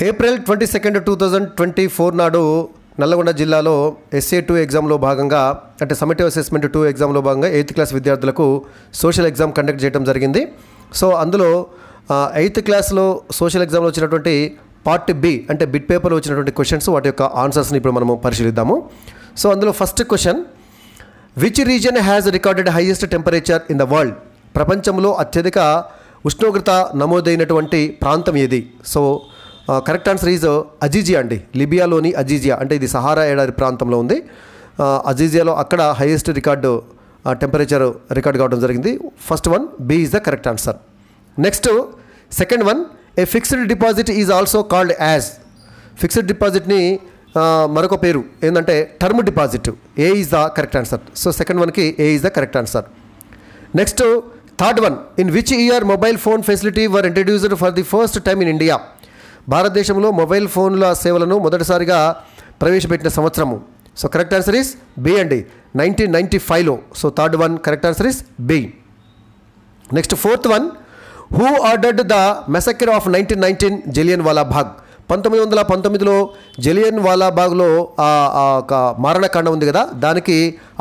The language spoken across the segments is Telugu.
ఏప్రిల్ 22, 2024 నాడు నల్లగొండ జిల్లాలో SA2 ఎగ్జామ్లో భాగంగా అంటే సమ్మటివ్ అసెస్మెంట్ 2 ఎగ్జామ్లో భాగంగా 8th క్లాస్ విద్యార్థులకు సోషల్ ఎగ్జామ్ కండక్ట్ చేయడం జరిగింది. సో అందులో 8th క్లాస్లో సోషల్ ఎగ్జామ్లో వచ్చినటువంటి పార్ట్ బి అంటే బిట్ పేపర్లో వచ్చినటువంటి క్వశ్చన్స్ వాటి యొక్క ఆన్సర్స్ని ఇప్పుడు మనము పరిశీలిద్దాము. సో అందులో first question, which region has recorded highest temperature in the world? ప్రపంచంలో అత్యధిక ఉష్ణోగ్రత నమోదైనటువంటి ప్రాంతం ఏది? So correct answer is Aziziya అండి. లిబియాలోని అజీజియా అంటే ఇది సహారా ఎడారి ప్రాంతంలో ఉంది. అజీజియాలో అక్కడ హైయెస్ట్ టెంపరేచర్ రికార్డ్ కావడం జరిగింది. First one B is the correct answer. Next second one, A fixed deposit is also called as. Fixed డిపాజిట్ని మరొక పేరు ఏంటంటే term deposit. A is the correct answer. So second వన్కి A is the correct answer. Next third one, in which year mobile phone facility were introduced for the first time in India? భారతదేశంలో మొబైల్ ఫోన్ల సేవలను మొదటిసారిగా ప్రవేశపెట్టిన సంవత్సరము. So correct answer is B అండి, 1995లో. So third one correct answer is B. Next fourth one, who ordered the massacre of 1919 Jallianwala Bagh? 1919లో జలియన్ వాలా బాగ్లో ఒక మారణకాండ ఉంది కదా, దానికి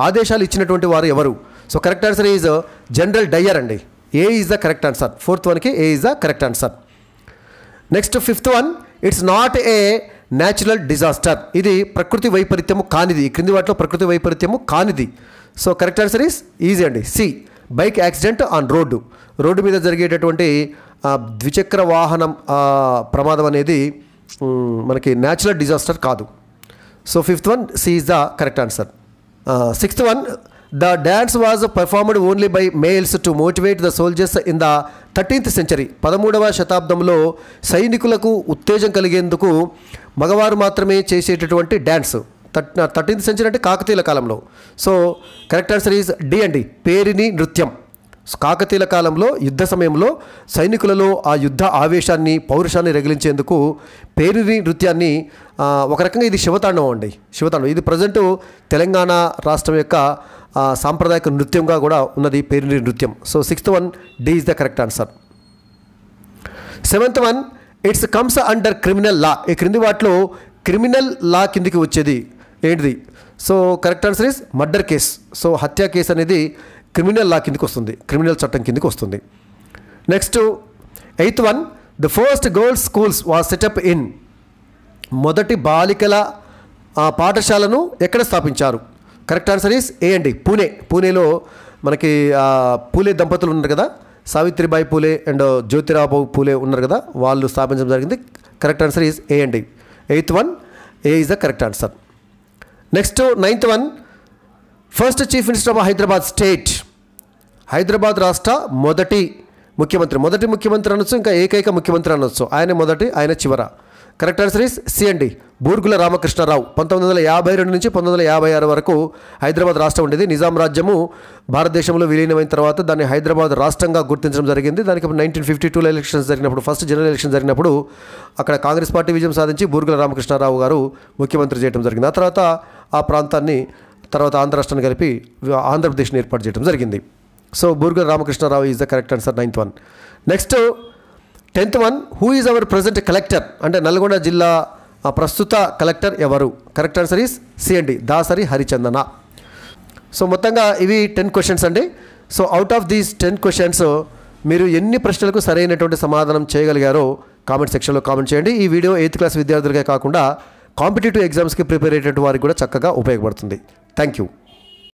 ఆదేశాలు ఇచ్చినటువంటి వారు ఎవరు? So correct answer is general Dyer అండి. A is the correct answer. Fourth వన్కి A is the correct answer. Next fifth one, it's not a natural disaster. ఇది ప్రకృతి వైపరీత్యము కానిది. ఈ క్రింది వాటిలో ప్రకృతి వైపరీత్యము కానిది. So correct answer is easy అండి, C, bike accident on road. Road మీద జరిగేటటువంటి ద్విచక్ర వాహనం ప్రమాదం అనేది మనకి న్యాచురల్ డిజాస్టర్ కాదు. So fifth one C is the correct answer. Sixth one, the dance was performed only by males to motivate the soldiers in the 13th century. 13వ శతాబ్దంలో సైనికులకు ఉత్తేజం కలిగేందుకు మగవారు మాత్రమే చేసేటటువంటి డ్యాన్స్. 13th century అంటే కాకతీయుల కాలంలో. So correct answer is D అండి, పేరిణి నృత్యం. కాకతీయుల కాలంలో యుద్ధ సమయంలో సైనికులలో ఆ యుద్ధ ఆవేశాన్ని పౌరుషాన్ని రగిలించేందుకు పేరిణి నృత్యాన్ని ఒక రకంగా ఇది శివతాండవం అండి. శివతాండవం ఇది ప్రజెంట్ తెలంగాణ రాష్ట్రం యొక్క సాంప్రదాయక నృత్యంగా కూడా ఉన్నది పేరిణి నృత్యం. So sixth one D is the correct answer. Seventh one, it's comes under criminal law. ఈ క్రింది వాటిలో క్రిమినల్ లా కిందికి వచ్చేది ఏంటిది? So correct answer is murder case. So హత్య కేసు అనేది క్రిమినల్ లా కిందికి వస్తుంది, క్రిమినల్ చట్టం కిందికి వస్తుంది. Next eighth one, the first girls schools was set up in. మొదటి బాలికల పాఠశాలను ఎక్కడ స్థాపించారు? కరెక్ట్ ఆన్సర్ ఈస్ ఏ అండి, పూణే. పూణేలో మనకి పూలే దంపతులు ఉన్నారు కదా, సావిత్రిబాయి పూలే అండ్ జ్యోతిరావు పూలే ఉన్నారు కదా, వాళ్ళు స్థాపించడం జరిగింది. కరెక్ట్ ఆన్సర్ ఈజ్ ఏ అండి, eighth one A is the correct answer. Next ninth one, first chief minister of Hyderabad state. Hyderabad రాష్ట్ర మొదటి ముఖ్యమంత్రి అనొచ్చు, ఇంకా ఏకైక ముఖ్యమంత్రి అనొచ్చు. ఆయన మొదటి, ఆయన చివర. కరెక్ట్ ఆన్సర్ ఈస్ సి అండి, బూర్గుల రామకృష్ణారావు. 1952 నుంచి 1956 వరకు హైదరాబాద్ రాష్ట్రం ఉండేది. నిజాం రాజ్యము భారతదేశంలో విలీనమైన తర్వాత దాన్ని హైదరాబాద్ రాష్ట్రంగా గుర్తించడం జరిగింది. దానికి 1952లో ఎలక్షన్స్ జరిగినప్పుడు, ఫస్ట్ జనరల్ ఎలక్షన్ జరిగినప్పుడు అక్కడ కాంగ్రెస్ పార్టీ విజయం సాధించి బూర్గుల రామకృష్ణారావు గారు ముఖ్యమంత్రి చేయడం జరిగింది. ఆ తర్వాత ఆ ప్రాంతాన్ని తర్వాత ఆంధ్ర రాష్ట్రాన్ని కలిపి ఆంధ్రప్రదేశ్ని ఏర్పాటు చేయడం జరిగింది. So Burgula Ramakrishna Rao is the correct answer, ninth one. Next 10th one, who is our present collector? అంటే నల్గొండ జిల్లా ప్రస్తుత కలెక్టర్ ఎవరు? కరెక్ట్ ఆన్సర్ ఈస్ సి అండి, దాసరి హరిచందన. సో మొత్తంగా ఇవి 10 క్వశ్చన్స్ అండి. So out of these 10 questions మీరు ఎన్ని ప్రశ్నలకు సరైనటువంటి సమాధానం చేయగలిగారో కామెంట్ సెక్షన్లో కామెంట్ చేయండి. ఈ వీడియో 8th క్లాస్ విద్యార్థులకే కాకుండా కాంపిటేటివ్ ఎగ్జామ్స్కి ప్రిపేర్ అయ్యేటువంటి వారికి కూడా చక్కగా ఉపయోగపడుతుంది. Thank you.